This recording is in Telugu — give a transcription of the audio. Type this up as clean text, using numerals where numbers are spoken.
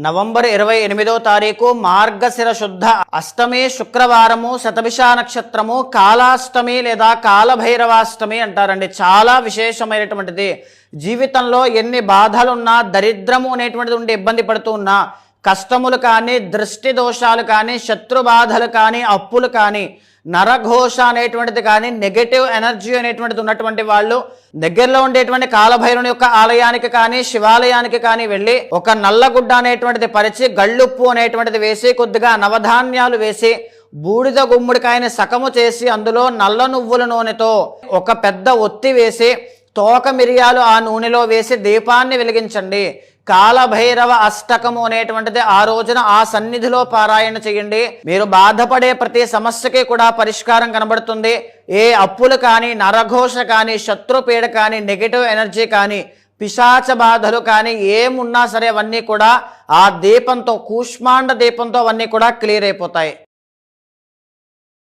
నవంబర్ 28వ తారీఖు మార్గశిర శుద్ధ అష్టమి శుక్రవారము శతభిష నక్షత్రము కాలాష్టమి లేదా కాలభైరవాష్టమి అంటారండి. చాలా విశేషమైనటువంటిది. జీవితంలో ఎన్ని బాధలున్నా, దరిద్రము అనేటువంటిది ఉండి ఇబ్బంది పడుతూ ఉన్నా, కష్టములు కానీ, దృష్టి దోషాలు కానీ, శత్రు బాధలు కానీ, అప్పులు కానీ, నరఘోష అనేటువంటిది కానీ, నెగటివ్ ఎనర్జీ అనేటువంటిది ఉన్నటువంటి వాళ్ళు దగ్గరలో ఉండేటువంటి కాలభైరవుని యొక్క ఆలయానికి కానీ, శివాలయానికి కానీ వెళ్ళి ఒక నల్లగుడ్డ అనేటువంటిది పరిచి, గళ్ళుప్పు అనేటువంటిది వేసి, కొద్దిగా నవధాన్యాలు వేసి, బూడిద గుమ్మడికాయని సకము చేసి, అందులో నల్ల నువ్వుల నూనెతో ఒక పెద్ద ఒత్తి వేసి, తోక మిరియాలు ఆ నూనెలో వేసి దీపాన్ని వెలిగించండి. కాలభైరవ అష్టకము అనేటువంటిది ఆ రోజున ఆ సన్నిధిలో పారాయణ చేయండి. మీరు బాధపడే ప్రతి సమస్యకి కూడా పరిష్కారం కనబడుతుంది. ఏ అప్పులు కానీ, నరఘోష కానీ, శత్రుపీడ కానీ, నెగిటివ్ ఎనర్జీ కానీ, పిశాచ బాధలు కానీ ఏమున్నా సరే అవన్నీ కూడా ఆ దీపంతో, కూష్మాండ దీపంతో అవన్నీ కూడా క్లియర్ అయిపోతాయి.